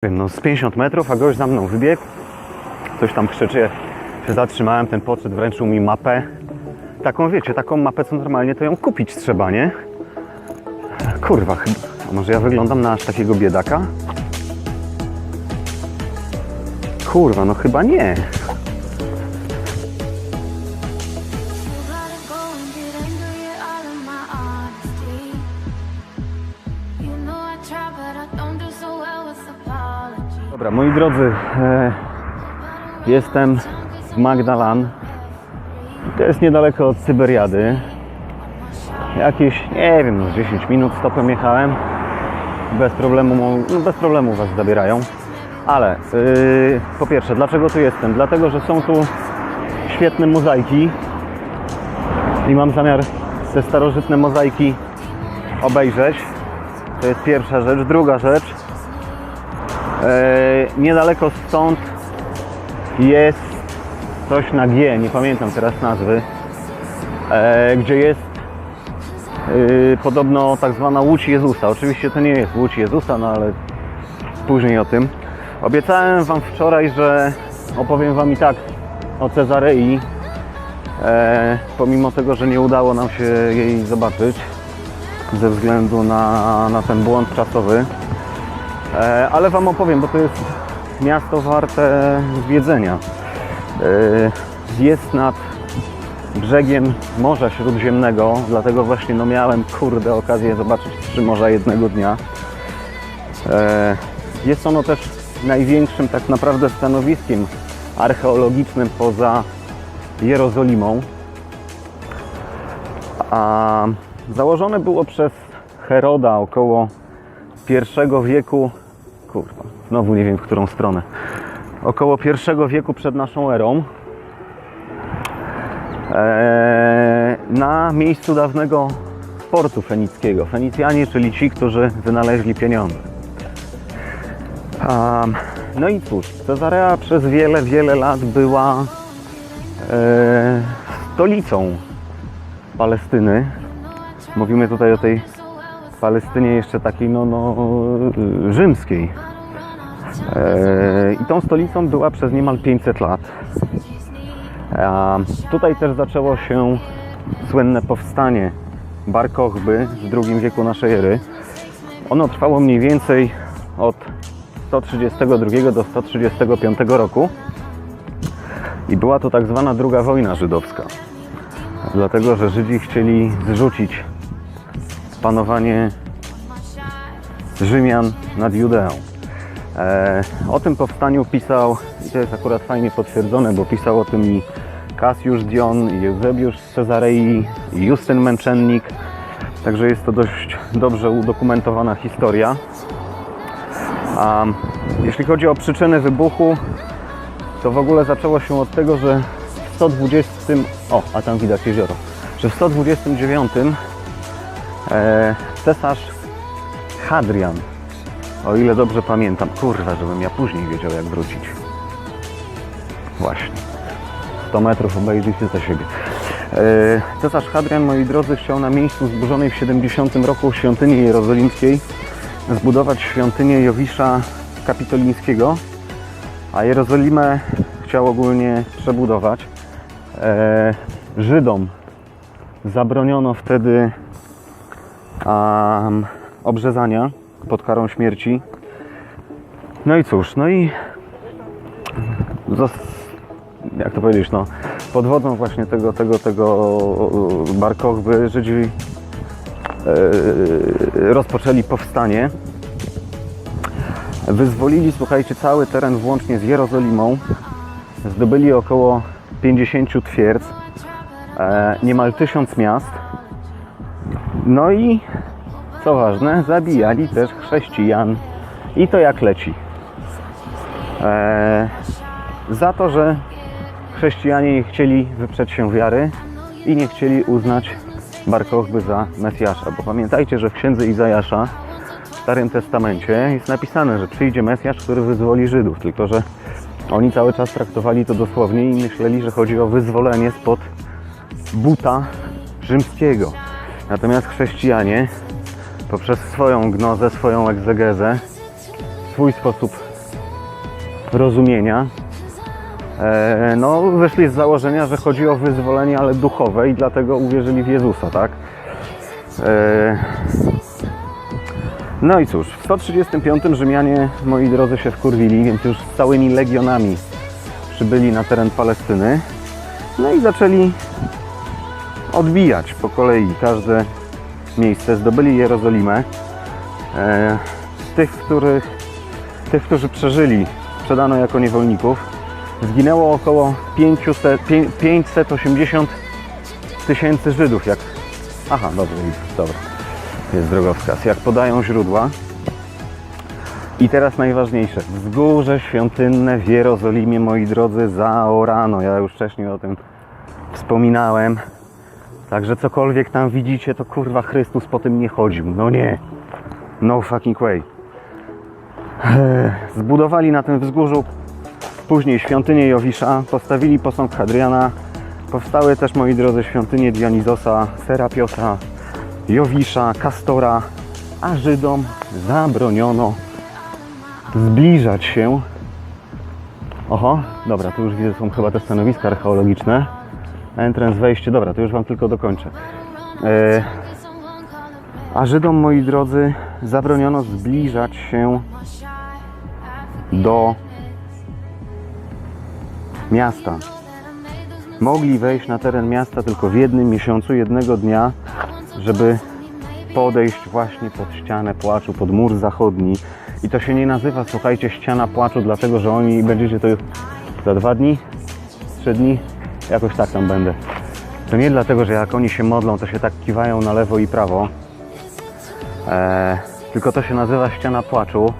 Wiem, no z 50 metrów, a gość za mną wybiegł. Coś tam krzyczy, się zatrzymałem, ten podszedł, wręczył mi mapę. Taką, wiecie, taką mapę, co normalnie to ją kupić trzeba, nie? Kurwa, chyba. A może ja wyglądam na aż takiego biedaka? Kurwa, no chyba nie. Dobra, moi drodzy, jestem w Magdalan. To jest niedaleko od Syberiady. Jakieś, nie wiem, 10 minut stopem jechałem. Bez problemu was zabierają. Ale po pierwsze, dlaczego tu jestem? Dlatego, że są tu świetne mozaiki i mam zamiar te starożytne mozaiki obejrzeć. To jest pierwsza rzecz. Druga rzecz, niedaleko stąd jest coś na G, nie pamiętam teraz nazwy, gdzie jest podobno tak zwana Łódź Jezusa. Oczywiście to nie jest Łódź Jezusa, no ale później o tym. Obiecałem wam wczoraj, że opowiem wam i tak o Cezarei, pomimo tego, że nie udało nam się jej zobaczyć ze względu na ten błąd czasowy. Ale wam opowiem, bo to jest miasto warte zwiedzenia. Jest nad brzegiem Morza Śródziemnego, dlatego właśnie no miałem, kurde, okazję zobaczyć 3 morza jednego dnia. Jest ono też największym tak naprawdę stanowiskiem archeologicznym poza Jerozolimą. A założone było przez Heroda około I wieku, kurwa, znowu nie wiem w którą stronę, około I wieku przed naszą erą, na miejscu dawnego portu fenickiego. Fenicjanie, czyli ci, którzy wynaleźli pieniądze. No i cóż, Cezarea przez wiele lat była stolicą Palestyny. Mówimy tutaj o tej Palestynie jeszcze takiej rzymskiej. I tą stolicą była przez niemal 500 lat. Tutaj też zaczęło się słynne powstanie Bar Kochby w II wieku naszej ery. Ono trwało mniej więcej od 132 do 135 roku i była to tak zwana druga wojna żydowska. Dlatego, że Żydzi chcieli zrzucić panowanie Rzymian nad Judeą. O tym powstaniu pisał, i to jest akurat fajnie potwierdzone, bo pisał o tym i Cassius Dion, i Eusebiusz z Cezarei, i Justyn Męczennik. Także jest to dość dobrze udokumentowana historia. Jeśli chodzi o przyczyny wybuchu, to w ogóle zaczęło się od tego, że w 120... O, a tam widać jezioro. Że w 129 cesarz Hadrian, o ile dobrze pamiętam, kurwa, żebym ja później wiedział, jak wrócić. Właśnie. 100 metrów obejrzyjcie za siebie. Cesarz Hadrian, moi drodzy, chciał na miejscu zburzonej w 70 roku świątyni jerozolimskiej zbudować świątynię Jowisza Kapitolińskiego, a Jerozolimę chciał ogólnie przebudować. Żydom zabroniono wtedy obrzezania pod karą śmierci. No i cóż, no i jak to powiedzieć, no pod wodzą właśnie tego Bar Kochby Żydzi rozpoczęli powstanie. Wyzwolili, słuchajcie, cały teren włącznie z Jerozolimą. Zdobyli około 50 twierdz, niemal 1000 miast. No i co ważne, zabijali też chrześcijan. I to jak leci. Za to, że chrześcijanie nie chcieli wyprzeć się wiary i nie chcieli uznać Bar Kochby za Mesjasza. Bo pamiętajcie, że w księdze Izajasza w Starym Testamencie jest napisane, że przyjdzie Mesjasz, który wyzwoli Żydów. Tylko że oni cały czas traktowali to dosłownie i myśleli, że chodzi o wyzwolenie spod buta rzymskiego. Natomiast chrześcijanie poprzez swoją gnozę, swoją egzegezę, swój sposób rozumienia, no wyszli z założenia, że chodzi o wyzwolenie, ale duchowe i dlatego uwierzyli w Jezusa, tak? No i cóż, w 135 Rzymianie, moi drodzy, się wkurwili, więc już z całymi legionami przybyli na teren Palestyny, no i zaczęli odbijać po kolei każde miejsce, zdobyli Jerozolimę. Tych, którzy przeżyli, sprzedano jako niewolników. Zginęło około 580 tysięcy Żydów, jak... Aha, dobra, jest drogowskaz, jak podają źródła. I teraz najważniejsze, wzgórze świątynne w Jerozolimie, moi drodzy, zaorano. Ja już wcześniej o tym wspominałem. Także cokolwiek tam widzicie, to kurwa Chrystus po tym nie chodził. No nie. No fucking way. Zbudowali na tym wzgórzu później świątynię Jowisza, postawili posąg Hadriana. Powstały też, moi drodzy, świątynie Dionizosa, Serapiosa, Jowisza, Kastora, a Żydom zabroniono zbliżać się. Oho, dobra, tu już widzę, są chyba te stanowiska archeologiczne. Entrance, wejście, dobra, to już Wam tylko dokończę. A Żydom, moi drodzy, zabroniono zbliżać się do miasta. Mogli wejść na teren miasta tylko w jednym miesiącu, jednego dnia, żeby podejść właśnie pod ścianę płaczu, pod mur zachodni. I to się nie nazywa, słuchajcie, ściana płaczu, dlatego że oni, będziecie to za 2 dni, 3 dni, jakoś tak tam będę. To nie dlatego, że jak oni się modlą, to się tak kiwają na lewo i prawo, tylko to się nazywa ściana płaczu,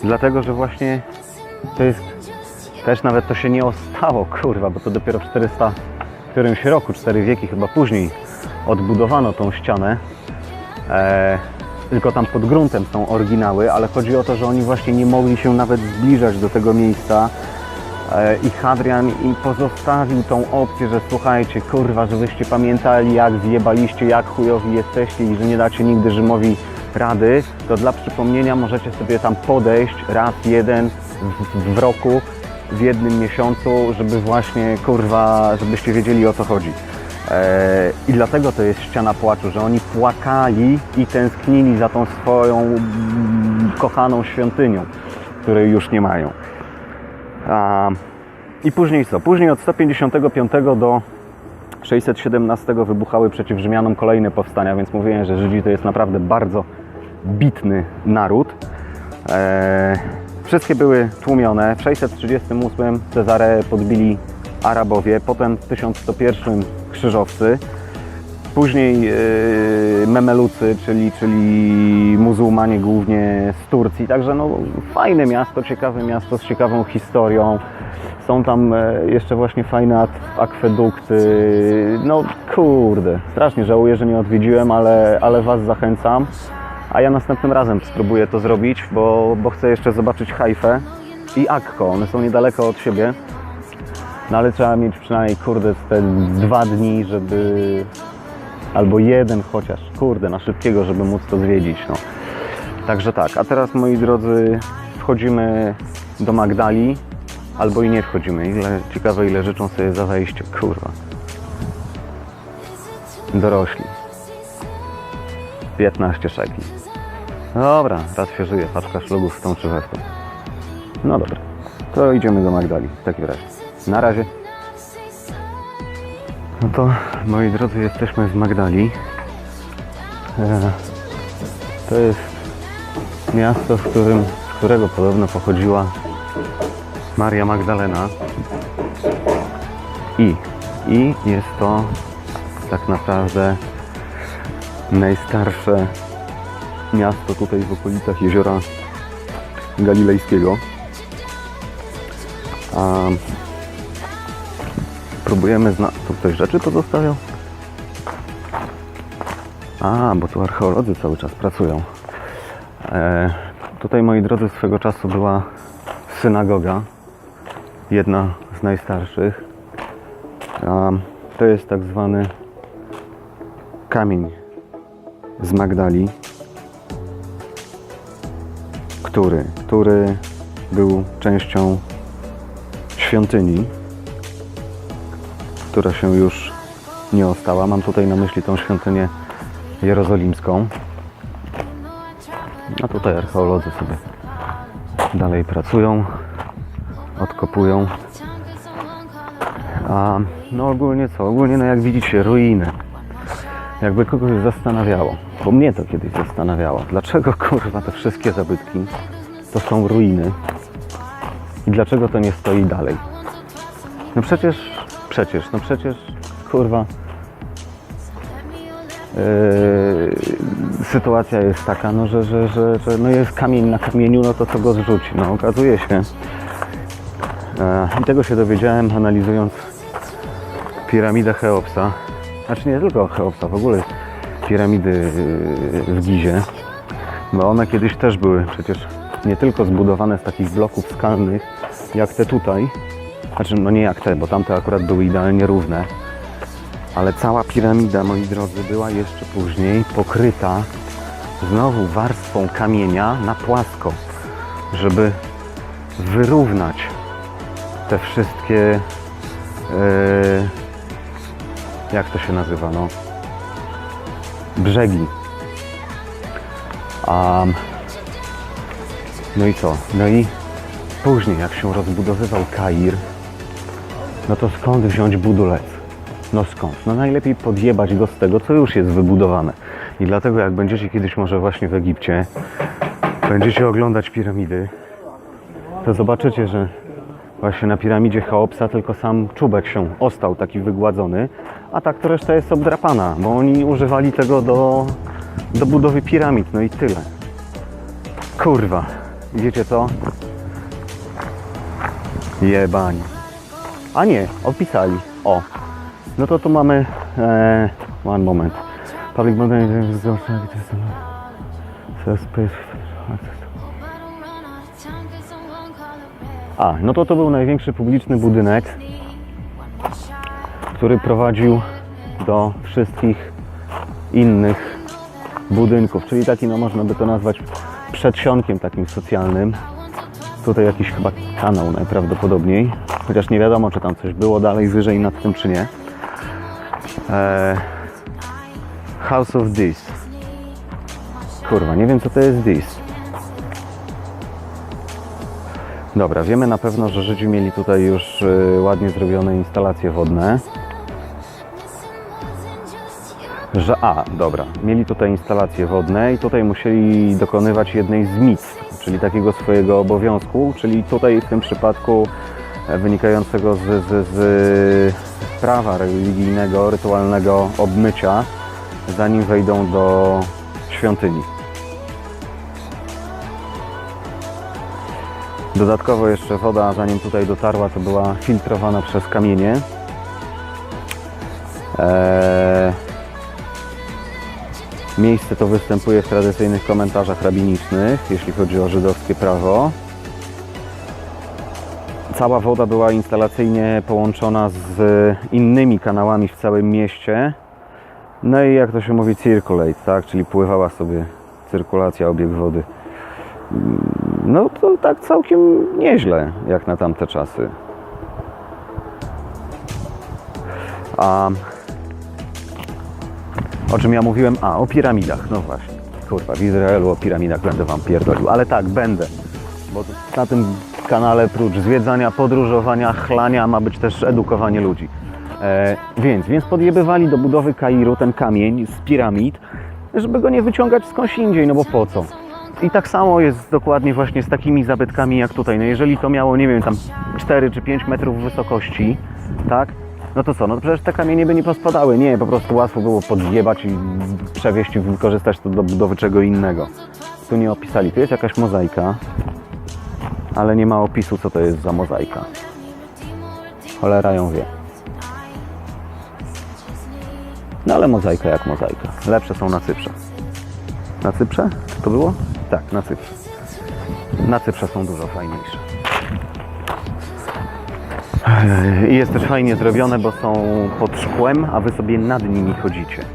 dlatego, że właśnie to jest, też nawet to się nie ostało, kurwa, bo to dopiero w 400 którymś roku, 4 wieki chyba później odbudowano tą ścianę. Tylko tam pod gruntem są oryginały, ale chodzi o to, że oni właśnie nie mogli się nawet zbliżać do tego miejsca i Hadrian im pozostawił tą opcję, że słuchajcie, kurwa, żebyście pamiętali, jak zjebaliście, jak chujowi jesteście i że nie dacie nigdy Rzymowi rady, to dla przypomnienia możecie sobie tam podejść raz jeden w roku, w jednym miesiącu, żeby właśnie, kurwa, żebyście wiedzieli, o co chodzi. I dlatego to jest ściana płaczu, że oni płakali i tęsknili za tą swoją kochaną świątynią, której już nie mają. I później co? Później od 155 do 617 wybuchały przeciw Rzymianom kolejne powstania, więc mówiłem, że Żydzi to jest naprawdę bardzo bitny naród. Wszystkie były tłumione. W 638 Cezareę podbili Arabowie, potem w 1101 krzyżowcy, później Memelucy, czyli muzułmanie głównie z Turcji. Także no, fajne miasto, ciekawe miasto z ciekawą historią. Są tam jeszcze właśnie fajne akwedukty. No kurde, strasznie żałuję, że nie odwiedziłem, ale Was zachęcam. A ja następnym razem spróbuję to zrobić, bo chcę jeszcze zobaczyć Hajfę i Akko. One są niedaleko od siebie. No ale trzeba mieć przynajmniej, kurde, te 2 dni, żeby... Albo 1 chociaż, kurde, na szybkiego, żeby móc to zwiedzić, no. Także tak, a teraz, moi drodzy, wchodzimy do Magdali, albo i nie wchodzimy. Ciekawe, ile życzą sobie za wejście, kurwa. Dorośli. 15 szekli. Dobra, raz się żyje, paczka szlugów z tą czywewką. No dobra, to idziemy do Magdali w takim razie. Na razie. No to, moi drodzy, jesteśmy w Magdali. To jest miasto, z którego podobno pochodziła Maria Magdalena. I jest to tak naprawdę najstarsze miasto tutaj w okolicach Jeziora Galilejskiego. Próbujemy tu ktoś rzeczy pozostawiał? Bo tu archeolodzy cały czas pracują. Tutaj, moi drodzy, swego czasu była synagoga. Jedna z najstarszych. To jest tak zwany kamień z Magdali, który był częścią świątyni, która się już nie ostała. Mam tutaj na myśli tą świątynię jerozolimską. A tutaj archeolodzy sobie dalej pracują, odkopują. A no ogólnie co? Ogólnie no jak widzicie, ruiny. Jakby kogoś zastanawiało, bo mnie to kiedyś zastanawiało, dlaczego kurwa te wszystkie zabytki to są ruiny i dlaczego to nie stoi dalej. No przecież kurwa sytuacja jest taka, no, że no jest kamień na kamieniu, no to co go zrzuci. No okazuje się i tego się dowiedziałem, analizując piramidę Cheopsa. Znaczy nie tylko Cheopsa, w ogóle piramidy w Gizie, bo one kiedyś też były przecież nie tylko zbudowane z takich bloków skalnych, jak te tutaj, znaczy no nie jak te, bo tamte akurat były idealnie równe, ale cała piramida, moi drodzy, była jeszcze później pokryta znowu warstwą kamienia na płasko, żeby wyrównać te wszystkie jak to się nazywa, no brzegi. No i co? No i później jak się rozbudowywał Kair, no to skąd wziąć budulec? No skąd? No najlepiej podjebać go z tego, co już jest wybudowane. I dlatego jak będziecie kiedyś może właśnie w Egipcie, będziecie oglądać piramidy, to zobaczycie, że właśnie na piramidzie Cheopsa tylko sam czubek się ostał, taki wygładzony, a tak to reszta jest obdrapana, bo oni używali tego do budowy piramid, no i tyle. Kurwa, wiecie co? Jebani. A nie, opisali. O, no to tu mamy one moment. Public no to był największy publiczny budynek, który prowadził do wszystkich innych budynków, czyli taki, no można by to nazwać przedsionkiem takim socjalnym. Tutaj jakiś chyba kanał najprawdopodobniej, chociaż nie wiadomo, czy tam coś było dalej wyżej nad tym, czy nie. House of Dis. Kurwa, nie wiem, co to jest Dis. Dobra, wiemy na pewno, że Żydzi mieli tutaj już ładnie zrobione instalacje wodne. Mieli tutaj instalacje wodne i tutaj musieli dokonywać jednej z mitw, czyli takiego swojego obowiązku, czyli tutaj w tym przypadku wynikającego z prawa religijnego, rytualnego obmycia, zanim wejdą do świątyni. Dodatkowo jeszcze woda, zanim tutaj dotarła, to była filtrowana przez kamienie. Miejsce to występuje w tradycyjnych komentarzach rabinicznych, jeśli chodzi o żydowskie prawo. Cała woda była instalacyjnie połączona z innymi kanałami w całym mieście. No i jak to się mówi, circulate, tak? Czyli pływała sobie cyrkulacja, obieg wody. No to tak całkiem nieźle, jak na tamte czasy. O czym ja mówiłem? O piramidach. No właśnie. Kurwa, w Izraelu o piramidach będę wam pierdolił. Ale tak, będę. Bo na tym kanale prócz zwiedzania, podróżowania, chlania ma być też edukowanie ludzi. Więc podjebywali do budowy Kairu ten kamień z piramid, żeby go nie wyciągać skądś indziej, no bo po co? I tak samo jest dokładnie właśnie z takimi zabytkami jak tutaj. No jeżeli to miało, nie wiem, tam 4 czy 5 metrów wysokości, tak? No to co? No to przecież te kamienie by nie pospadały. Nie, po prostu łatwo było podjebać i przewieźć i wykorzystać to do budowy czego innego. Tu nie opisali. Tu jest jakaś mozaika, ale nie ma opisu, co to jest za mozaika. Cholera ją wie. No ale mozaika jak mozaika. Lepsze są na Cyprze. Na Cyprze? To było? Tak, na Cyprze. Na Cyprze są dużo fajniejsze. I jest też fajnie zrobione, bo są pod szkłem, a wy sobie nad nimi chodzicie.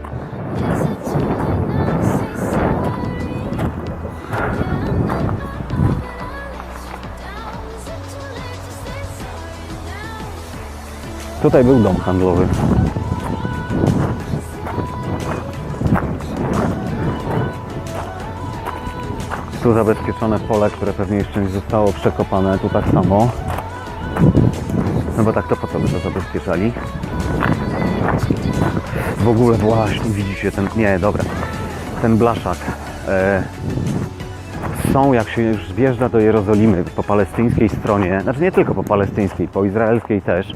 Tutaj był dom handlowy. Tu zabezpieczone pole, które pewnie jeszcze nie zostało przekopane. Tu tak samo. No bo tak to po co by to zabezpieczali? W ogóle właśnie widzicie ten... Nie, dobra. Ten blaszak. Są, jak się już zjeżdża do Jerozolimy po palestyńskiej stronie, znaczy nie tylko po palestyńskiej, po izraelskiej też,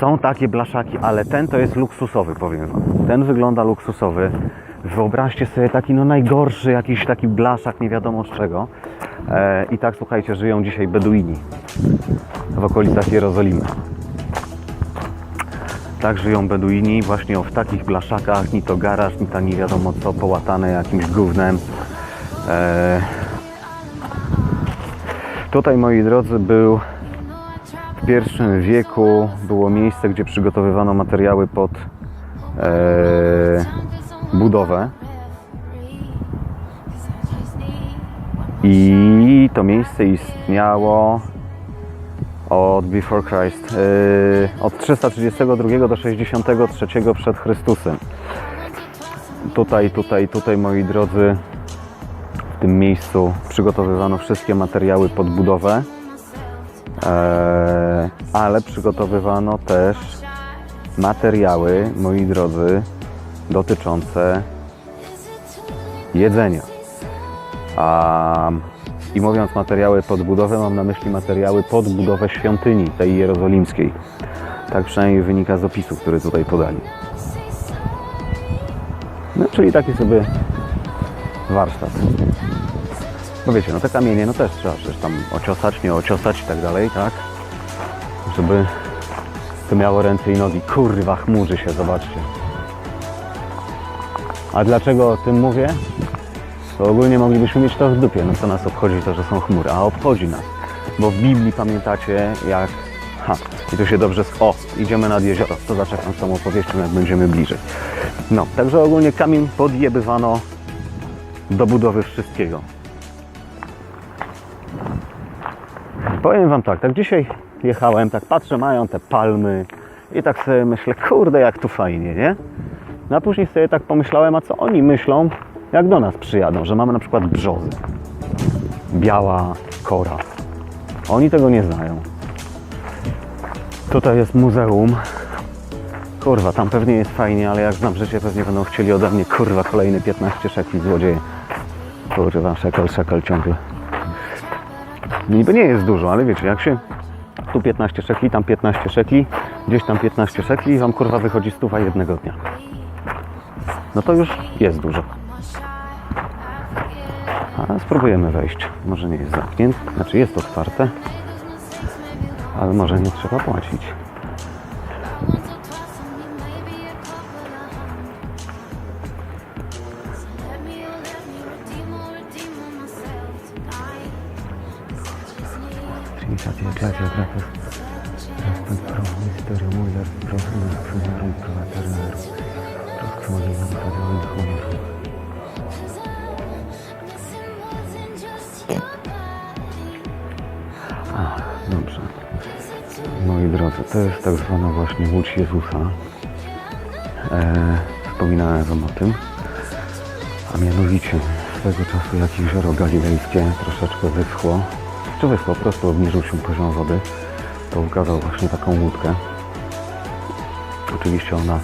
są takie blaszaki, ale ten to jest luksusowy, powiem wam. Ten wygląda luksusowy. Wyobraźcie sobie taki no najgorszy jakiś taki blaszak, nie wiadomo z czego. I tak, słuchajcie, żyją dzisiaj Beduini w okolicach Jerozolimy. Tak żyją Beduini właśnie w takich blaszakach, ni to garaż, ni to nie wiadomo co, połatane jakimś gównem. Tutaj, moi drodzy, był w I wieku, było miejsce, gdzie przygotowywano materiały pod budowę. I to miejsce istniało od Before Christ, od 332 do 63 przed Chrystusem. Tutaj, moi drodzy, w tym miejscu przygotowywano wszystkie materiały pod budowę, ale przygotowywano też materiały, moi drodzy, dotyczące jedzenia. I mówiąc materiały pod budowę, mam na myśli materiały pod budowę świątyni tej jerozolimskiej. Tak przynajmniej wynika z opisu, który tutaj podali. No, czyli taki sobie warsztat. No wiecie, no te kamienie, no też trzeba przecież tam ociosać, nie ociosać i tak dalej, tak? Żeby to miało ręce i nogi. Kurwa, chmurzy się, zobaczcie. A dlaczego o tym mówię? To ogólnie moglibyśmy mieć to w dupie, no co nas obchodzi to, że są chmury, a obchodzi nas. Bo w Biblii pamiętacie jak... i tu się dobrze... idziemy nad jezioro, to zaczekam z tą opowieścią, jak będziemy bliżej. No, także ogólnie kamień podjebywano do budowy wszystkiego. Powiem wam tak dzisiaj jechałem, tak patrzę, mają te palmy i tak sobie myślę, kurde, jak tu fajnie, nie? No a później sobie tak pomyślałem, a co oni myślą, jak do nas przyjadą, że mamy na przykład brzozy, biała kora. Oni tego nie znają. Tutaj jest muzeum. Kurwa, tam pewnie jest fajnie, ale jak znam życie, pewnie będą chcieli ode mnie, kurwa, kolejne 15 szekli, złodzieje. Kurwa, szekel ciągle. Niby nie jest dużo, ale wiecie, jak się tu 15 szekli, tam 15 szekli, gdzieś tam 15 szekli i wam, kurwa, wychodzi 100 jednego dnia. No to już jest dużo. A spróbujemy wejść. Może nie jest zamknięte, znaczy jest otwarte, ale może nie trzeba płacić. Dobrze. Moi drodzy, to jest tak zwana właśnie Łódź Jezusa. Wspominałem wam o tym. A mianowicie swego czasu jak jezioro galilejskie troszeczkę wyschło. Czy wyschło? Po prostu obniżył się poziom wody. To ukazał właśnie taką łódkę. Oczywiście ona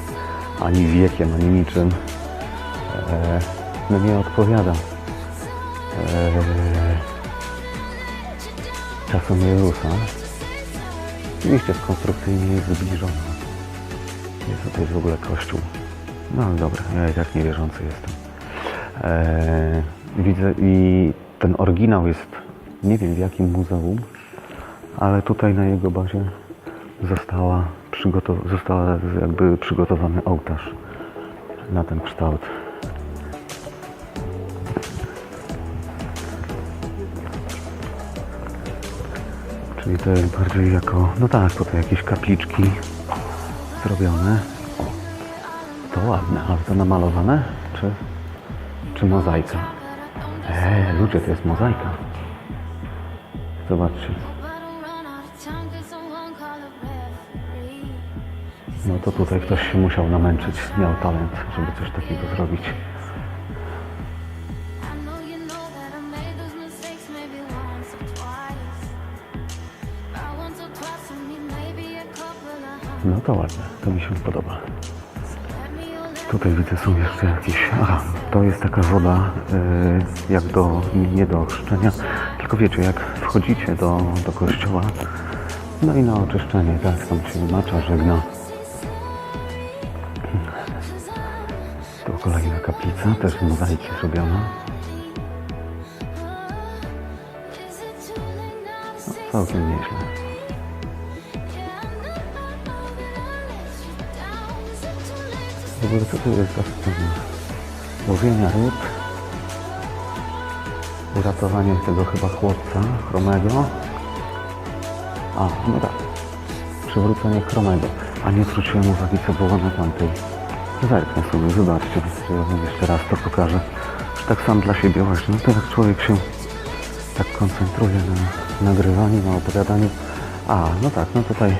ani wiekiem, ani niczym no nie odpowiada czasom Jezusa. Oczywiście konstrukcyjnie jest zbliżona. To jest w ogóle kościół. No ale dobra, ja i tak niewierzący jestem. Widzę i ten oryginał jest, nie wiem w jakim muzeum, ale tutaj na jego bazie została jakby przygotowany ołtarz na ten kształt. Czyli to jest bardziej jako, no tak, tutaj jakieś kapliczki zrobione. To ładne, ale to namalowane? Czy mozaika? Ludzie, to jest mozaika. Zobaczcie. No to tutaj ktoś się musiał namęczyć, miał talent, żeby coś takiego zrobić. No to ładne, to mi się podoba. Tutaj widzę, są jeszcze jakieś... Aha, to jest taka woda jak nie do ochrzczenia, tylko wiecie, jak wchodzicie do kościoła, no i na oczyszczenie, tak, tam się macza, żegna. To kolejna kaplica, też z mozaiki zrobiona. No, całkiem nieźle. W ogóle co to jest za scena? Łowienia ryb, uratowanie tego chyba chłopca chromego. A, no tak, przywrócenie chromego. A nie zwróciłem uwagi, co było na tamtej. Zerknę sobie, zobaczcie, że ja wam jeszcze raz to pokażę. Że tak sam dla siebie właśnie, no to jak człowiek się tak koncentruje na nagrywaniu, na opowiadaniu. A, no tak, no tutaj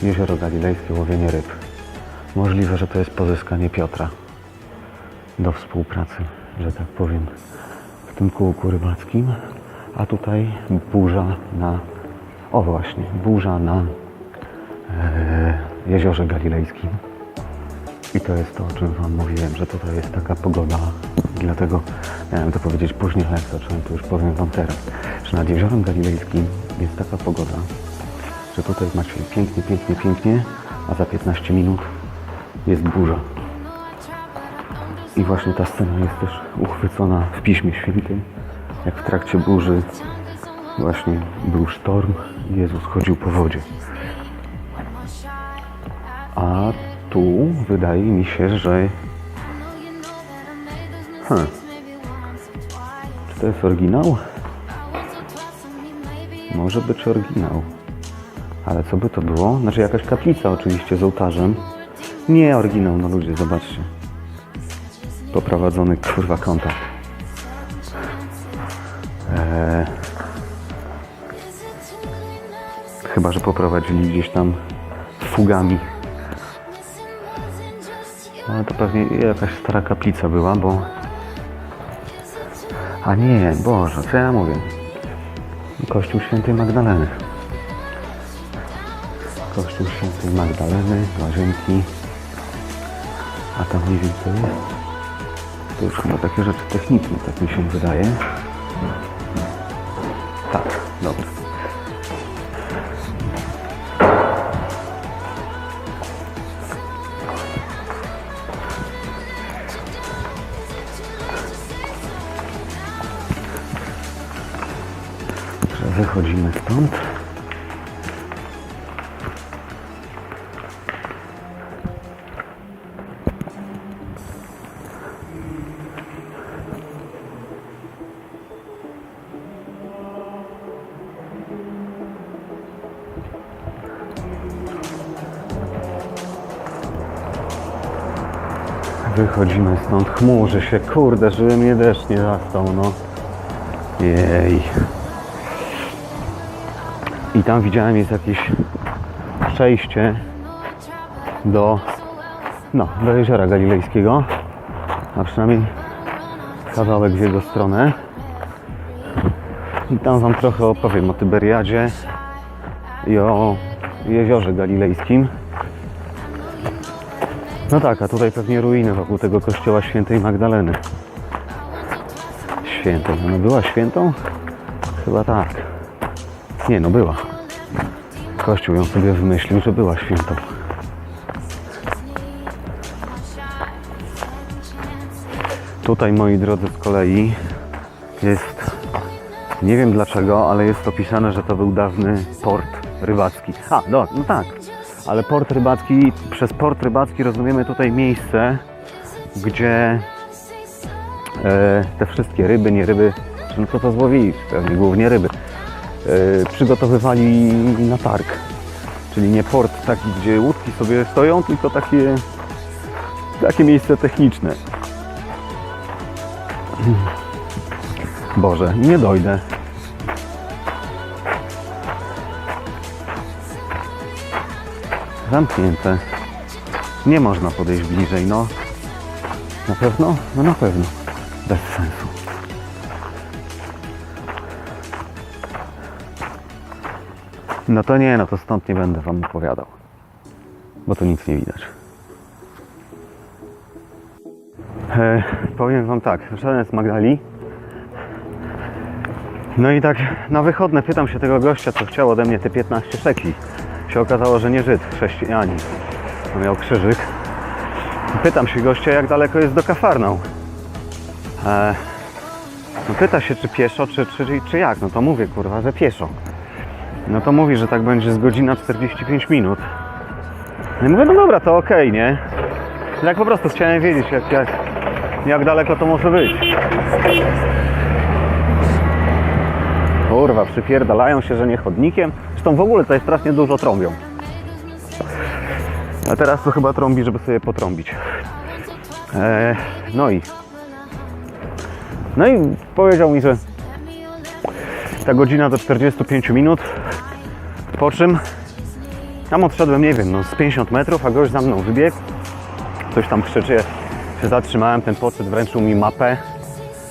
Jezioro Galilejskie, łowienie ryb. Możliwe, że to jest pozyskanie Piotra do współpracy, że tak powiem, w tym kółku rybackim. A tutaj burza na... O właśnie, burza na Jeziorze Galilejskim. I to jest to, o czym wam mówiłem, że tutaj jest taka pogoda. I dlatego miałem to powiedzieć później, ale jak zacząłem, to już powiem wam teraz, że nad Jeziorem Galilejskim jest taka pogoda, że tutaj macie pięknie, pięknie, pięknie, a za 15 minut jest burza. I właśnie ta scena jest też uchwycona w Piśmie Świętym, jak w trakcie burzy właśnie był sztorm i Jezus chodził po wodzie. A tu wydaje mi się, że... Czy to jest oryginał? Może być oryginał. Ale co by to było? Znaczy jakaś kaplica oczywiście z ołtarzem. Nie oryginał, no ludzie, zobaczcie. Poprowadzony, kurwa, kontakt. Chyba że poprowadzili gdzieś tam fugami. Ale to pewnie jakaś stara kaplica była, bo... A nie, Boże, co ja mówię? Kościół Świętej Magdaleny. Kościół Świętej Magdaleny, łazienki. A tam nie wiem co jest. To już chyba takie rzeczy techniczne, tak mi się wydaje. Tak, dobra. Wychodzimy stąd. Wychodzimy stąd. Chmurzy się, kurde, żeby mnie deszcz nie zastał, no. Jej. I tam widziałem, jest jakieś przejście do Jeziora Galilejskiego, a przynajmniej kawałek w jego stronę. I tam wam trochę opowiem o Tyberiadzie i o Jeziorze Galilejskim. No tak, a tutaj pewnie ruiny wokół tego kościoła Świętej Magdaleny. Świętej, ona była świętą? Chyba tak. Nie, no była. Kościół ją sobie wymyślił, że była świętą. Tutaj, moi drodzy, z kolei jest, nie wiem dlaczego, ale jest opisane, że to był dawny port rybacki. A, no tak, ale port rybacki, przez port rybacki rozumiemy tutaj miejsce, gdzie te wszystkie ryby, nie ryby, no co to złowili, pewnie głównie ryby, przygotowywali na targ. Czyli nie port taki, gdzie łódki sobie stoją, tylko takie miejsce techniczne. Boże, nie dojdę. Zamknięte. Nie można podejść bliżej, no. Na pewno? No na pewno. Bez sensu. No to nie, no to stąd nie będę wam opowiadał. Bo tu nic nie widać. Powiem wam tak, szedłem z Magdali. No i tak na wychodne pytam się tego gościa, co chciał ode mnie te 15 szekli. Się okazało, że nie Żyd, chrześcijanin. Miał krzyżyk. Pytam się gościa, jak daleko jest do Kafarnaum. No pyta się, czy pieszo, czy jak. No to mówię, kurwa, że pieszo. No to mówi, że tak będzie z godzina 45 minut. No i mówię, no dobra, to okej, nie? Tak po prostu chciałem wiedzieć, jak daleko to może być. Kurwa, przypierdalają się, że nie chodnikiem. Zresztą w ogóle tutaj strasznie dużo trąbią. A teraz to chyba trąbi, żeby sobie potrąbić. No i powiedział mi, że ta godzina do 45 minut, po czym tam odszedłem, nie wiem, no z 50 metrów, a gość za mną wybiegł. Coś tam krzyczy, się zatrzymałem, ten podszedł, wręczył mi mapę.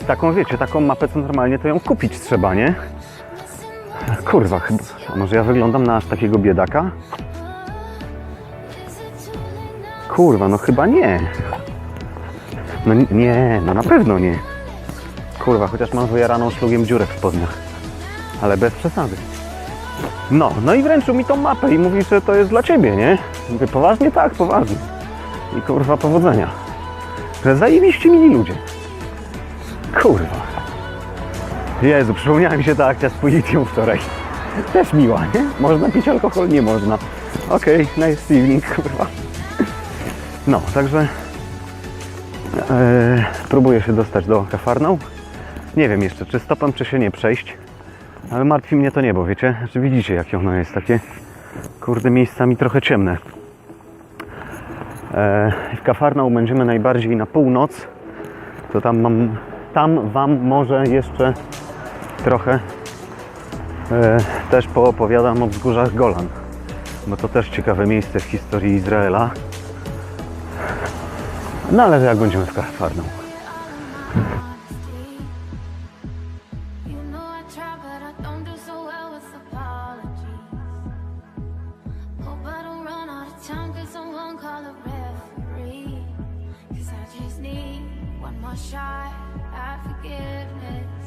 Taką, wiecie, taką mapę, co normalnie to ją kupić trzeba, nie? Kurwa, chyba, a może ja wyglądam na aż takiego biedaka? Kurwa, no chyba nie. No nie, no na pewno nie. Kurwa, chociaż mam wyjaraną szlugiem dziurę w spodniach. Ale bez przesady. No i wręczył mi tą mapę i mówi, że to jest dla ciebie, nie? Mówię, poważnie? Tak, poważnie. I kurwa, powodzenia. Że zajebiście mili ludzie. Kurwa. Jezu, przypomniała mi się ta akcja z policją wczoraj. Też miła, nie? Można pić alkohol? Nie można. Okej, nice evening, kurwa. No, także próbuję się dostać do Kafarnaum. Nie wiem jeszcze, czy stopem, czy się nie przejść. Ale martwi mnie to niebo, wiecie? Znaczy widzicie, jakie ono jest takie, kurde, miejscami trochę ciemne. W Kafarnaum będziemy najbardziej na północ. To tam wam może jeszcze trochę też poopowiadam o wzgórzach Golan. Bo to też ciekawe miejsce w historii Izraela. No ale jak będziemy w Kafarnaum. Shot at forgiveness.